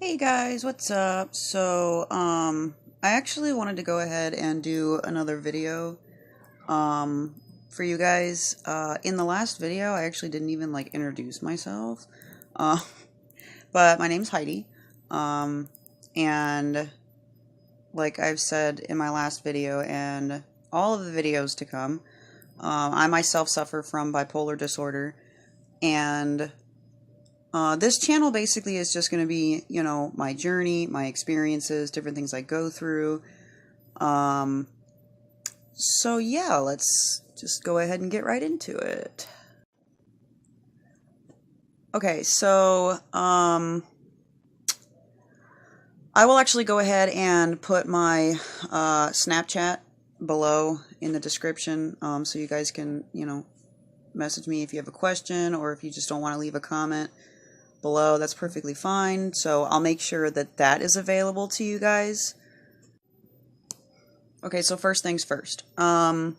Hey guys, what's up? I actually wanted to go ahead and do another video, for you guys. In the last video, I actually didn't even, introduce myself. Uh, but my name's Heidi. Um, and, like I've said in my last video and all of the videos to come, I myself suffer from bipolar disorder, and this channel basically is just going to be, my journey, my experiences, different things I go through. Um, so yeah, let's just go ahead and get right into it. Okay, I will actually go ahead and put my Snapchat below in the description, so you guys can, message me if you have a question or if you just don't want to leave a comment below. That's perfectly fine. So I'll make sure that that is available to you guys. Okay, so first things first. I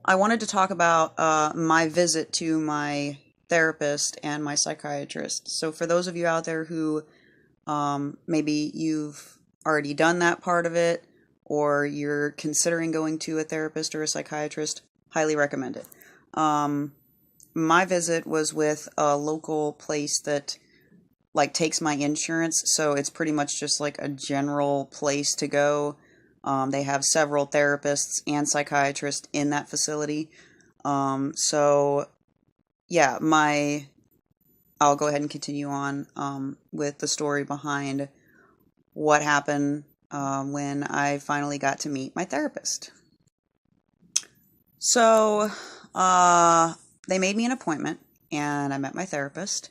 wanted to talk about my visit to my therapist and my psychiatrist. So for those of you out there who maybe you've already done that part of it, or you're considering going to a therapist or a psychiatrist, highly recommend it. My visit was with a local place that takes my insurance, so it's pretty much just like a general place to go. They have several therapists and psychiatrists in that facility. So yeah, I'll go ahead and continue on with the story behind what happened when I finally got to meet my therapist. So they made me an appointment, and I met my therapist.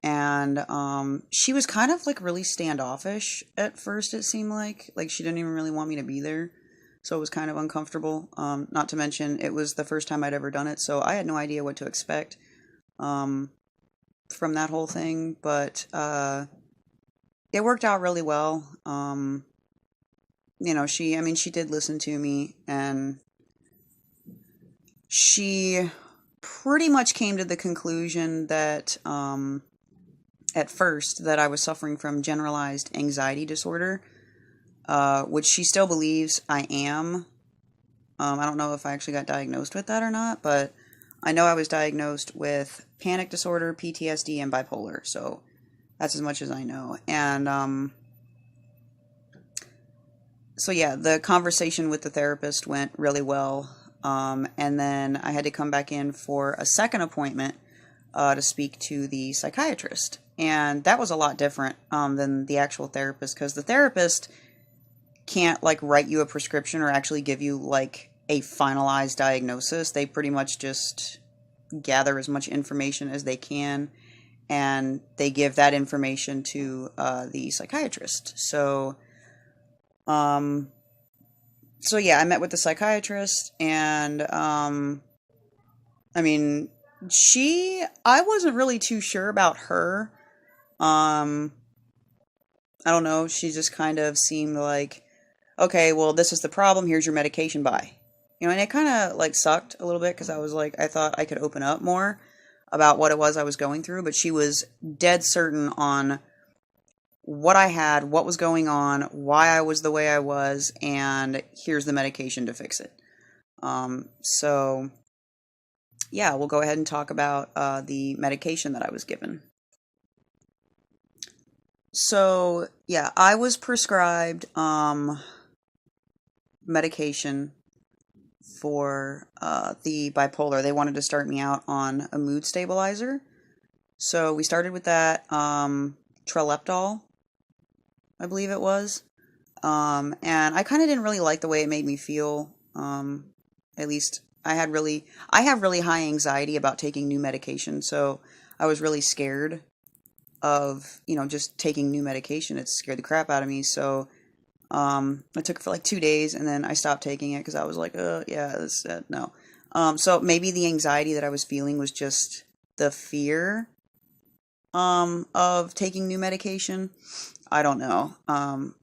And she was kind of really standoffish at first, it seemed like she didn't even really want me to be there, so it was kind of uncomfortable. Not to mention it was the first time I'd ever done it, so I had no idea what to expect from that whole thing. But it worked out really well. She did listen to me, and she pretty much came to the conclusion that at first that I was suffering from generalized anxiety disorder, which she still believes I am. I don't know if I actually got diagnosed with that or not, but I know I was diagnosed with panic disorder, PTSD, and bipolar, so that's as much as I know. And so yeah, the conversation with the therapist went really well, and then I had to come back in for a second appointment to speak to the psychiatrist. And that was a lot different than the actual therapist, because the therapist can't write you a prescription or actually give you a finalized diagnosis. They pretty much just gather as much information as they can, and they give that information to the psychiatrist. So yeah, I met with the psychiatrist, and I wasn't really too sure about her. I don't know, she just kind of seemed like, okay, well, this is the problem, here's your medication, bye. And it kind of sucked a little bit, because I thought I could open up more about what it was I was going through, but she was dead certain on what I had, what was going on, why I was the way I was, and here's the medication to fix it. So yeah, we'll go ahead and talk about the medication that I was given. So yeah, I was prescribed medication for the bipolar. They wanted to start me out on a mood stabilizer. So we started with that, Trileptal, I believe it was. And I kind of didn't really like the way it made me feel. At least I have really high anxiety about taking new medication, so I was really scared of, just taking new medication. It scared the crap out of me. So I took it for 2 days, and then I stopped taking it because I was like, yeah, this, no. So maybe the anxiety that I was feeling was just the fear of taking new medication. I don't know.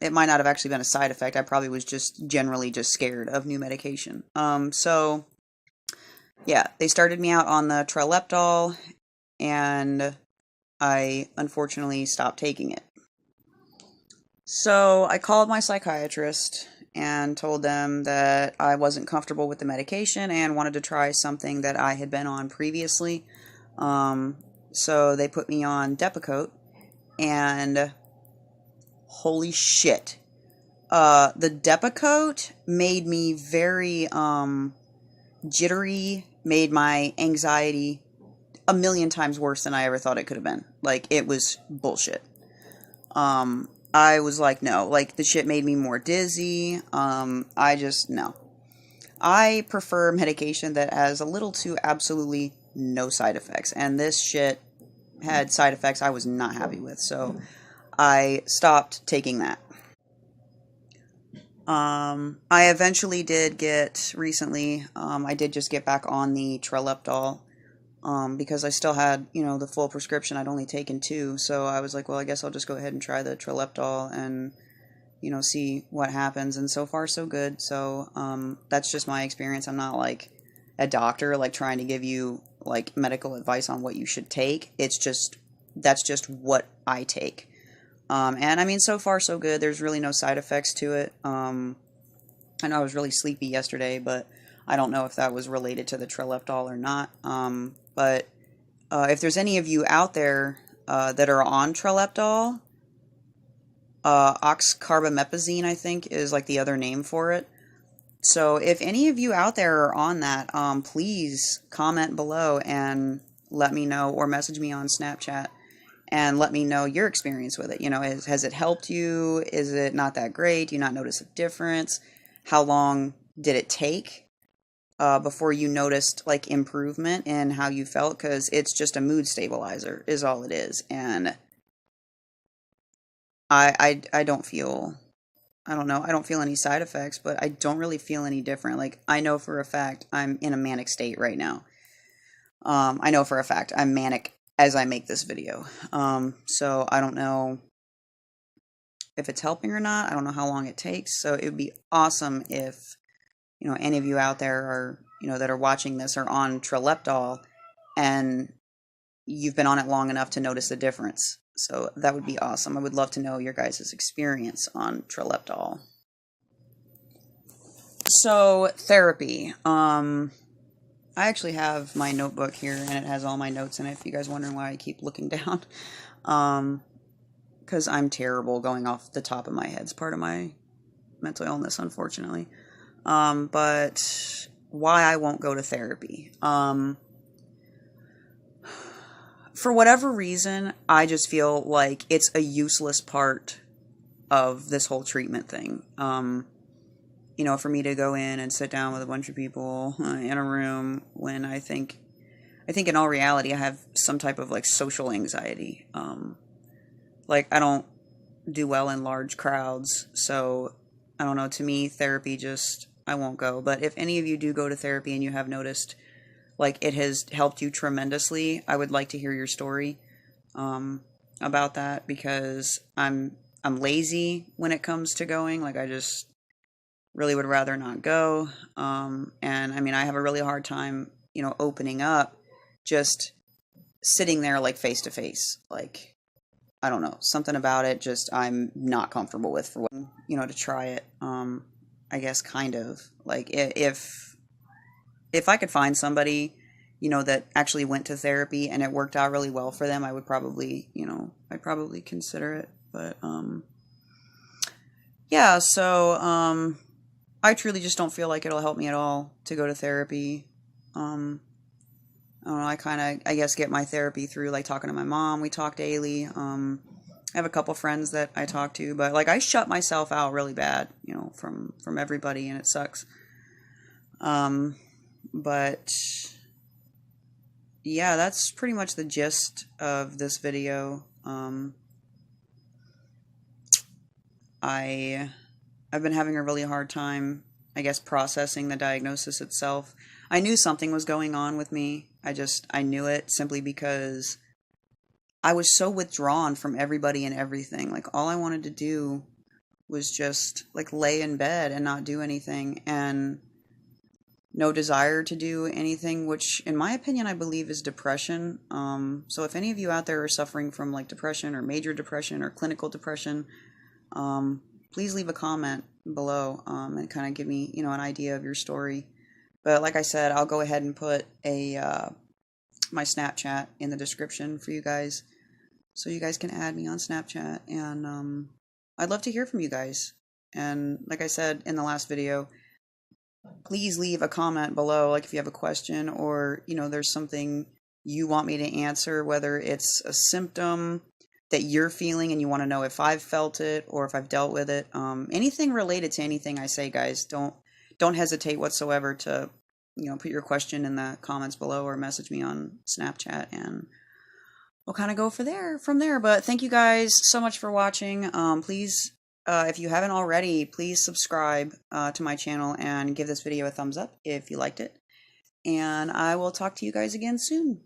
It might not have actually been a side effect. I probably was just generally just scared of new medication. So yeah, they started me out on the Trileptal, and I unfortunately stopped taking it. So I called my psychiatrist and told them that I wasn't comfortable with the medication and wanted to try something that I had been on previously. Um, so they put me on Depakote, and holy shit. The Depakote made me very jittery, made my anxiety a million times worse than I ever thought it could have been. Like, it was bullshit. I was like, no, like, the shit made me more dizzy. No. I prefer medication that has a little to absolutely no side effects, and this shit had side effects I was not happy with, so I stopped taking that. I eventually did get recently, I did just get back on the Trileptal, because I still had, the full prescription. I'd only taken two, so I was like, well, I guess I'll just go ahead and try the Trileptal and, see what happens. And so far, so good. So, that's just my experience. I'm not like a doctor, like trying to give you like medical advice on what you should take. That's just what I take. And I mean, so far, so good. There's really no side effects to it. I know I was really sleepy yesterday, but I don't know if that was related to the Trileptal or not. But if there's any of you out there that are on Trileptal, oxcarbamazepine, I think, is like the other name for it. So if any of you out there are on that, please comment below and let me know, or message me on Snapchat and let me know your experience with it. Has it helped you? Is it not that great? Do you not notice a difference? How long did it take before you noticed like improvement in how you felt? Because it's just a mood stabilizer is all it is. And I don't feel, I don't know, I don't feel any side effects, but I don't really feel any different. Like, I know for a fact I'm in a manic state right now. I know for a fact I'm manic as I make this video. So I don't know if it's helping or not. I don't know how long it takes. So it would be awesome if, any of you out there are, that are watching this are on Trileptal and you've been on it long enough to notice the difference. So that would be awesome. I would love to know your guys' experience on Trileptal. So, therapy. I actually have my notebook here, and it has all my notes in it, if you guys are wondering why I keep looking down. Because I'm terrible going off the top of my head. It's part of my mental illness, unfortunately. But why I won't go to therapy. For whatever reason, I just feel like it's a useless part of this whole treatment thing. For me to go in and sit down with a bunch of people in a room when I think in all reality I have some type of like social anxiety. Like, I don't do well in large crowds, so I don't know, to me therapy I won't go. But if any of you do go to therapy and you have noticed like it has helped you tremendously, I would like to hear your story about that, because I'm lazy when it comes to going. Like, I just really would rather not go. And I mean, I have a really hard time, opening up, just sitting there like face to face. Like, I don't know, something about it just I'm not comfortable with for to try it. I guess kind of like, if I could find somebody, that actually went to therapy and it worked out really well for them, I would probably, I'd probably consider it. But yeah, so I truly just don't feel like it'll help me at all to go to therapy. I don't know, I guess get my therapy through like talking to my mom. We talk daily. I have a couple friends that I talk to, but like, I shut myself out really bad, from everybody, and it sucks. But yeah, that's pretty much the gist of this video. I've been having a really hard time, I guess, processing the diagnosis itself. I knew something was going on with me. I knew it simply because I was so withdrawn from everybody and everything. Like, all I wanted to do was just like lay in bed and not do anything, and no desire to do anything, which in my opinion, I believe is depression. So if any of you out there are suffering from like depression or major depression or clinical depression, please leave a comment below and kind of give me, an idea of your story. But like I said, I'll go ahead and put my Snapchat in the description for you guys, so you guys can add me on Snapchat, and I'd love to hear from you guys. And like I said in the last video, please leave a comment below, like if you have a question, or there's something you want me to answer, whether it's a symptom that you're feeling and you want to know if I've felt it or if I've dealt with it. Anything related to anything I say, guys, don't hesitate whatsoever to put your question in the comments below or message me on Snapchat, and we'll kind of go from there. But thank you guys so much for watching. Please, if you haven't already, please subscribe to my channel and give this video a thumbs up if you liked it. And I will talk to you guys again soon.